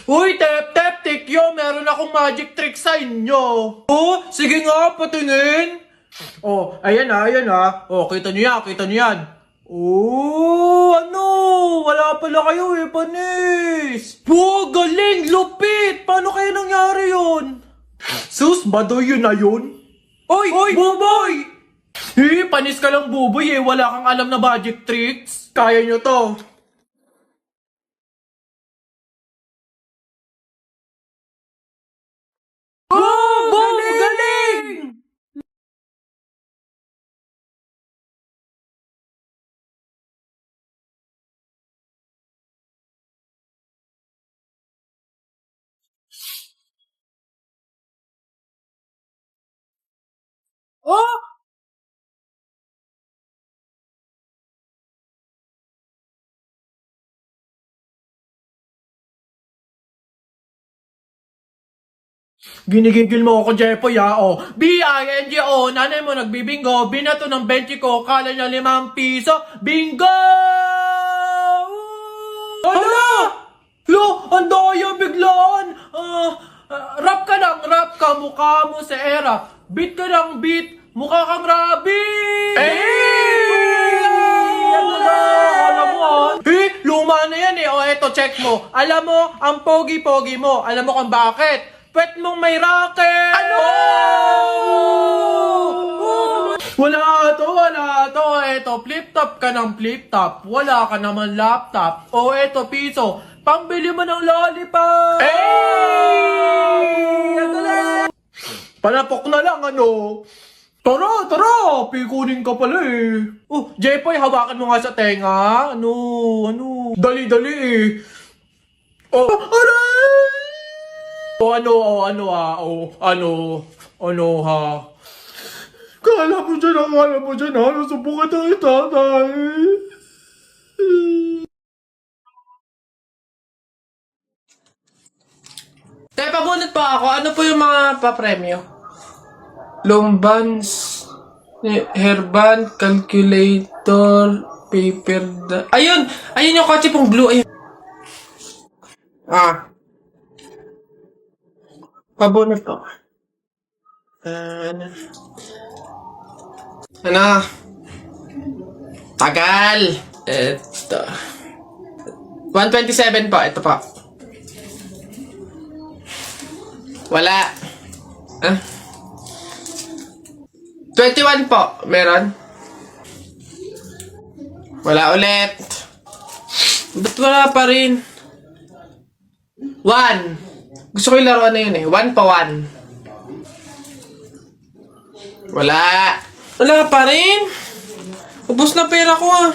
Uy, Tep, Tikyo, meron akong magic trick sa inyo. Oh, sige nga, patingin. Oh, ayan na. Oh, kita niyo yan. Oh, ano? Wala pala kayo eh, panis. Wow, galing, lupit. Paano kaya nangyari yun? Sus, badoy yun na yun? Oy, Buboy! Panis ka lang, Buboy eh. Wala kang alam na magic tricks. Kaya nyo to. Galing! Oh! Ginigigil mo ako, Jepoy, ha? O, B-I-N-G-O, nanay mo nagbibingo, binato ng 20 ko, kala niya 5 piso, bingo! Hala! Lo, ang daya biglaan! Rap ka, mukha mo sa era. Beat ka ng beat, mukha kang rabbit! Alam mo, luma na yan eh. O, eto, check mo. Alam mo, ang pogi-pogi mo. Alam mo kung bakit? Pwet mong may racket! Ano? Wala to. Eto, flip-top ka ng flip-top. Wala ka naman laptop. O, eto, piso. Pambili mo ng lollipop! Palapok na lang, ano? Tara, pikunin ka pala eh. Oh, Jepoy, hawakan mo nga sa tenga. Ano? Dali eh. Oh, aray! Ano ha? Kala mo dyan ha? Nasubukan na itatay. Teka, pabunot pa ako. Ano po yung mga papremyo? Lombans, hairband, calculator, paper Ayun yung kotse pong blue. Ayun. Pabunot ko. Ano? Tagal. Ito. 127 po. Ito po. Wala. 21 po. Meron? Wala ulit. Ba't wala pa rin? 1. Gusto ko yung laruan na yun eh. 1 pa 1. Wala. Wala pa rin. Ubus na pera ko ah.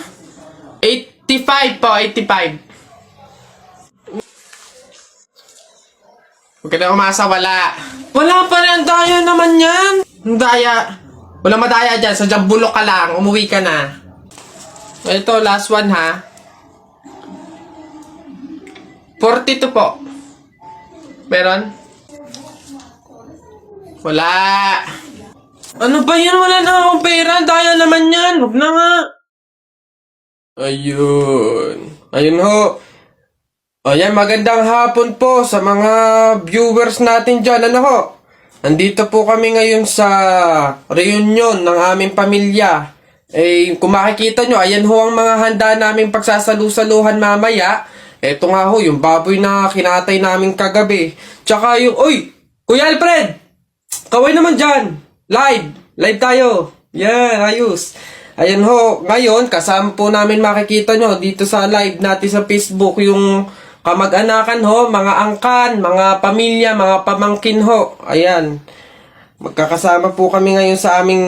85 po. 85. Huwag ka na umasa. Wala. Wala pa rin. Ang daya naman yan. Ang daya. Wala madaya dyan. Sadyang bulok ka lang. Umuwi ka na. Ito, last one ha. 42 po. Meron? Wala. Ano ba yan? Wala na akong pera. Daya naman yan. Huwag na nga. Ayun ho. Ayan, magandang hapon po sa mga viewers natin dyan. Ano ho? Nandito po kami ngayon sa reunion ng aming pamilya. Kung makikita nyo, ayan ho ang mga handa naming pagsasalu-saluhan mamaya. Eto nga ho, yung baboy na kinatay namin kagabi. Tsaka yung, Kuya Alfred! Kaway naman dyan! Live tayo! Yan, ayos. Ayan ho, ngayon, kasama po namin makikita nyo dito sa live natin sa Facebook yung kamag-anakan ho, mga angkan, mga pamilya, mga pamangkin ho. Ayan. Magkakasama po kami ngayon sa aming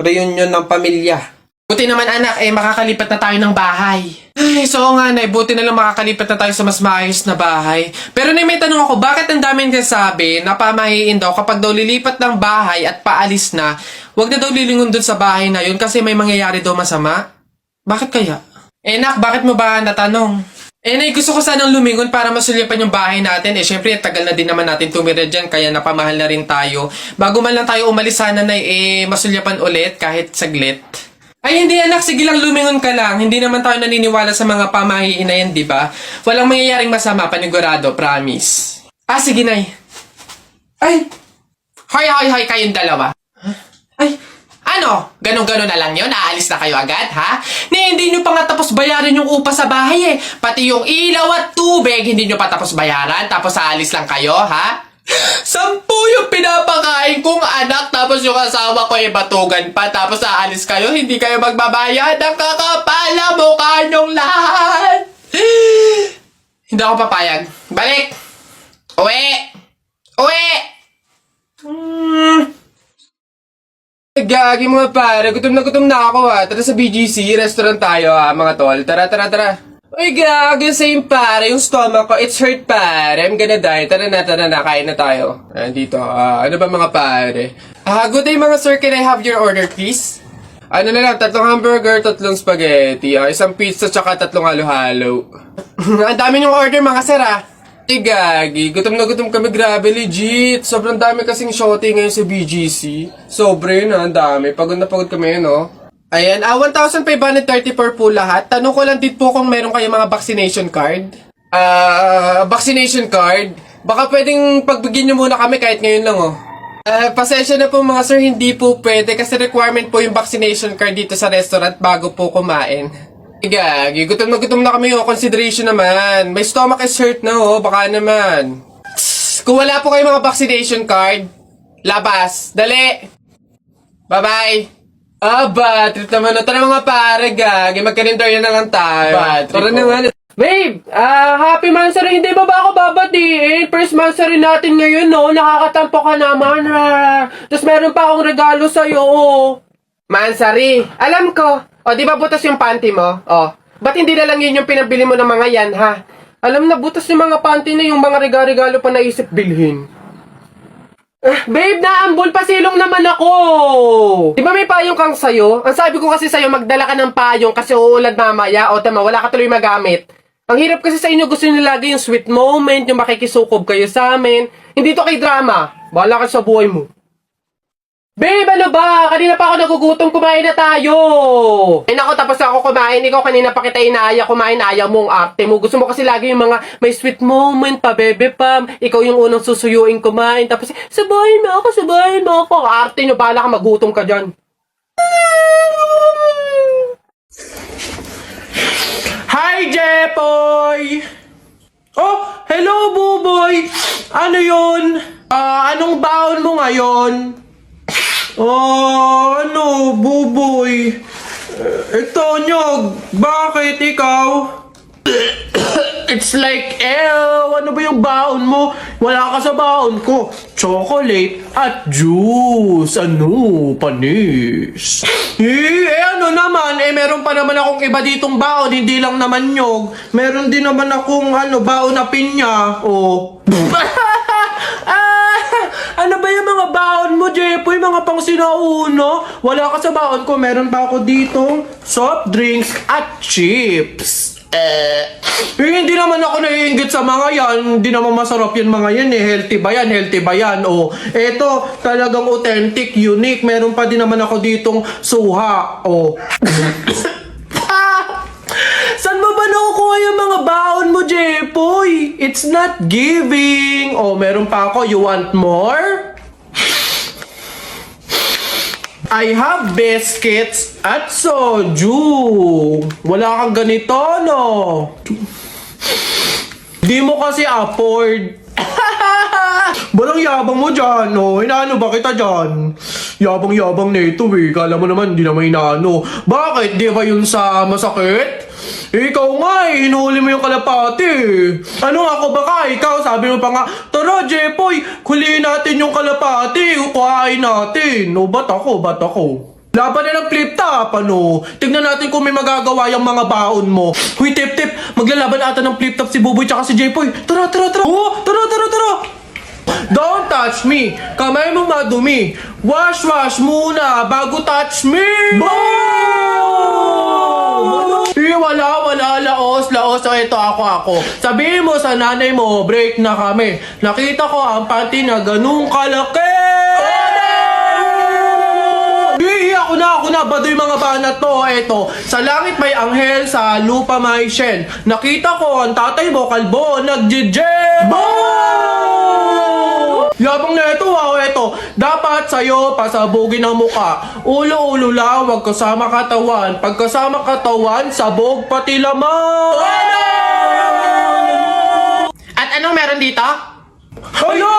reunion ng pamilya. Buti naman anak, makakalipat na tayo ng bahay. Ay, so nga na, buti na lang makakalipat na tayo sa mas maayos na bahay. Pero may tanong ako, bakit ang daming kasabi na pamahiin daw kapag daw lilipat ng bahay at paalis na, wag na daw lilingon dun sa bahay na yun kasi may mangyayari daw masama? Bakit kaya? Nak, bakit mo ba natanong? Nay, gusto ko sanang lumingon para masulyapan yung bahay natin. Syempre, tagal na din naman natin tumira dyan, kaya napamahal na rin tayo. Bago man lang tayo umalis sana, Nay, masulyapan ulit kahit saglit. Ay, hindi anak. Sige lang, lumingon ka lang. Hindi naman tayo naniniwala sa mga pamahiin na yan, di ba? Walang mangyayaring masama, panigurado, promise. Ah, sige, Nay. Ay! Hoy, kayong dalawa. Ay, ano? Ganon-ganon na lang yun? Aalis na kayo agad, ha? Hindi nyo pa nga tapos bayaran yung upa sa bahay eh. Pati yung ilaw at tubig, hindi nyo pa tapos bayaran. Tapos aalis lang kayo, ha? 10 yung pinapakain kong anak, tapos yung asawa ko ay batugan pa, tapos aalis kayo, hindi kayo magbabayad. Ang kakapala mukha nyong lahat. Hindi ako papayag. Balik! Uwi! Gagi mga pare, gutom na ako ha. Tara sa BGC, restaurant tayo ha mga tol. Tara. Uy, gagi, same pare, yung stomach ko, it's hurt pare. I'm gonna die. Tara na, kain na tayo. Dito, ano ba mga pare? Good day mga sir, can I have your order please? Ano na lang, 3 hamburger, 3 spaghetti, 1 pizza, tsaka 3 halo-halo. Ang dami yung order mga sir Ay, gagi, gutom na gutom kami, grabe, legit. Sobrang dami kasing shorty ngayon sa BGC. Sobre yun ang dami. Pagod na pagod kami yun, Ayan, 1,534 po lahat. Tanong ko lang din po kung meron kayo mga vaccination card. Vaccination card? Baka pwedeng pagbigyan nyo muna kami kahit ngayon lang, pasensya na po mga sir, hindi po pwede kasi requirement po yung vaccination card dito sa restaurant bago po kumain. Gagi, gutom na kami, consideration naman. My stomach is hurt na, baka naman. Kung wala po kayo mga vaccination card, labas, dali. Bye-bye. Bad trip naman. Tara mga pare, gagi. Magka-render na lang tayo. Tara naman. Babe, happy mansari. Hindi ba ako babatiin? First mansari natin ngayon, Nakakatampo ka naman, Tapos meron pa akong regalo sa'yo, Mansari, alam ko. Di ba butas yung panty mo? Ba't hindi na lang yun yung pinabili mo ng mga yan, ha? Alam na, butas yung mga panty na yung mga regalo pa naisip bilhin. Babe, naambol, pasilong naman ako! Di ba may payong kang sayo? Ang sabi ko kasi sayo, magdala ka ng payong kasi uulad mamaya. Tama, wala ka tuloy magamit. Ang hirap kasi sa inyo, gusto nyo lagi yung sweet moment, yung makikisukob kayo sa amin. Hindi to kay drama. Bahala ka sa buhay mo. Babe, ano ba? Kanina pa ako nagugutom, kumain na tayo! Naku, tapos ako kumain. Ikaw kanina pa kita inaaya kumain, ayaw mo ang arte mo. Gusto mo kasi lagi yung mga may sweet moment pa, bebe pam. Ikaw yung unang susuyuin kumain. Tapos, sabahin mo ako. Arte nyo, bahala ka, magutom ka dyan. Hi, Jepoy! Hello, Buboy! Ano yun? Anong baon mo ngayon? Buboy. Ito, Nyog. Bakit ikaw? It's like, ano ba yung baon mo? Wala ka sa baon ko. Chocolate at juice. Panis. Ano naman? Meron pa naman akong iba ditong baon. Hindi lang naman Nyog. Meron din naman akong, baon na pinya. Ano ba yung mga baon mo, Jepoy? Mga pang sinauna? Wala ka sa baon ko. Meron pa ako dito soft drinks at chips. Hindi naman ako naiinggit sa mga yan. Hindi naman masarap yan mga yan Healthy ba yan? Eto, talagang authentic, unique. Meron pa din naman ako ditong suha. Saan mo ba nakukuha yung mga baon mo, Jepoy? It's not giving. Meron pa ako. You want more? I have biscuits at soju. Wala kang ganito, Di mo kasi afford. Balang yabang mo dyan, Inaano ba kita dyan? Yabang-yabang na ito, Kala mo naman, di naman inaano. Bakit? Di ba yun sa masakit? Ikaw nga, hinuli mo yung kalapati. Ano ako baka? Ikaw, sabi mo pa nga, tara, Jepoy, kuliin natin yung kalapati. Kuhain natin. Ba't ako? Laban na ng flip top, Tignan natin kung may magagawa yung mga baon mo. Huy, tip, maglalaban ata ng flip top si Buboy tsaka si Jepoy. Tara. Tara. Don't touch me. Kamay mo madumi. Wash muna bago touch me. Wala, laos. Ito ako. Sabihin mo sa nanay mo, break na kami. Nakita ko ang panty na ganung kalaki. Ako na, baduy mga banat to. Eto, sa langit may anghel, sa lupa may shell. Nakita ko ang tatay mo, kalbo, nag-jijel! Yabang na ito, eto. Dapat sa'yo pasabugin ang muka. Ulo-ulo lang, wag kasama katawan. Pagkasama katawan, sabog pati laman. At anong meron dito? Ano?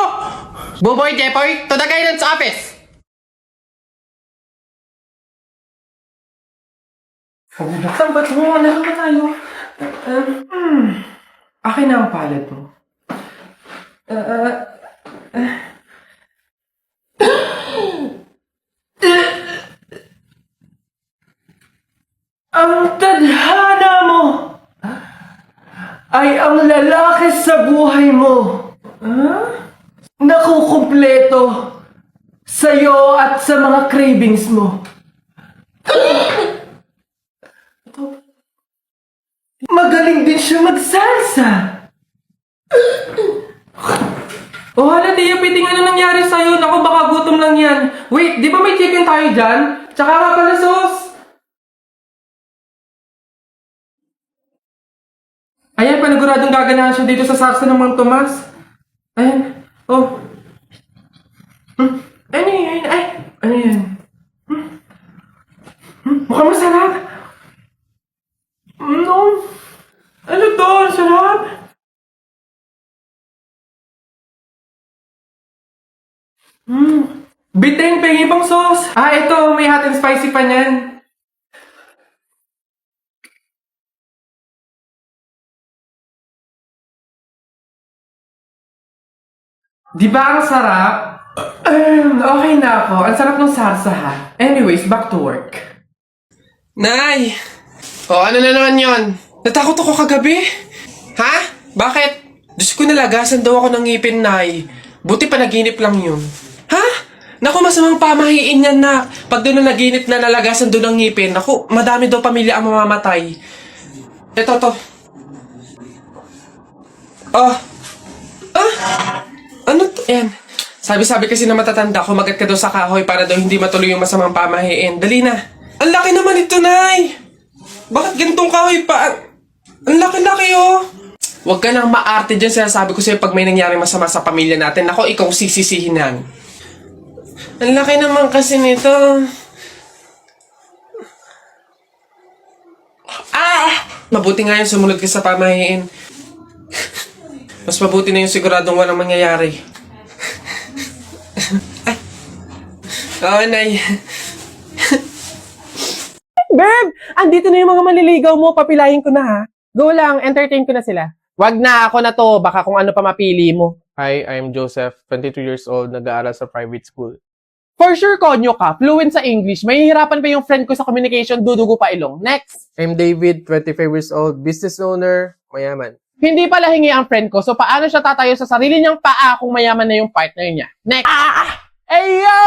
Buboy Jepoy, to the guidance office! Saan ba ito? Ano ba tayo? Akin na ang palad mo. Ang tadhana mo ay ang lalaki sa buhay mo. Nakukumpleto sa'yo at sa mga cravings mo. Magaling din siya magsalsa. Oh, hala, Tia, piting ano nangyari sa'yo? Naku, baka gutom lang yan. Wait, di ba may chicken tayo dyan? Tsaka nga pala sauce. Ayan, paniguradong gaganahan siya dito sa sarsa ng Mang Tomas. Ayan. Oh. Ano yan? Ay, ano yan? Mukhang masarap. No. Ano to? Ang sarap. Biting, pengi pang sauce. Ito. May hot and spicy pa niyan. Di ba ang sarap? Okay na ako. Ang sarap ng sarsa ha. Anyways, back to work. Nay! Ano na naman yon? Natakot ako kagabi. Ha? Bakit? Diyos ko, nalagasan daw ako ng ngipin, Nay. Buti panaginip lang yun. Ha? Naku, masamang pamahiin yan, nak. Pag doon na naginip na nalagasan doon ng ngipin, naku, madami daw pamilya ang mamamatay. Ito, to. Ano to? Ayan. Sabi kasi na matatanda, kumagat ka daw sa kahoy para daw hindi matuloy yung masamang pamahiin. Dali na. Ang laki naman ito, Nay! Bakit ganitong kahoy pa? Ang laki-laki, oh! Huwag ka nang maarte dyan. Sinasabi ko sa'yo pag may nangyari masama sa pamilya natin. Ako, ikaw sisisihin yan. Ang laki naman kasi nito. Mabuti nga yung sumunod ka sa pamahiin. Mas mabuti na yung siguradong walang mangyayari. Oo, Nay. Babe! Andito na yung mga manliligaw mo. Papilayin ko na ha. Go lang. Entertain ko na sila. Wag na. Ako na to. Baka kung ano pa mapili mo. Hi, I'm Joseph, 22 years old, nag-aaral sa private school. For sure, konyo ka. Fluent sa English. Mahihirapan pa yung friend ko sa communication. Dudugo pa ilong. Next! I'm David, 25 years old, business owner, mayaman. Hindi pala hingi ang friend ko. So, paano siya tatayo sa sarili niyang paa kung mayaman na yung partner niya? Next! Ayo!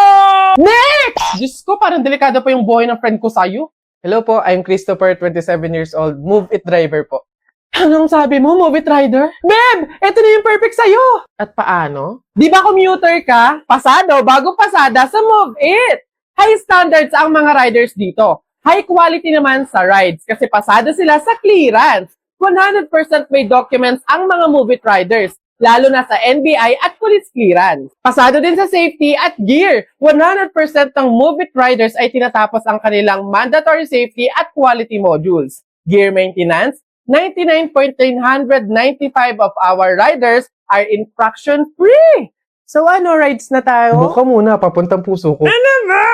Next! Diyos ko, parang delikado pa yung buhay ng friend ko sa'yo. Hello po, I'm Christopher, 27 years old, Move It driver po. Anong sabi mo, Move It Rider? Babe! Ito na yung perfect sa'yo! At paano? Di ba commuter ka? Pasado, bago pasada sa Move It! High standards ang mga riders dito. High quality naman sa rides kasi pasado sila sa clearance. 100% may documents ang mga Move It riders, lalo na sa NBI at police clearance. Pasado din sa safety at gear. 100% ng Move It riders ay tinatapos ang kanilang mandatory safety at quality modules. Gear maintenance, 99.995 of our riders are infraction-free. So ano, rides na tayo? Buka muna, papuntang puso ko. Ano ba?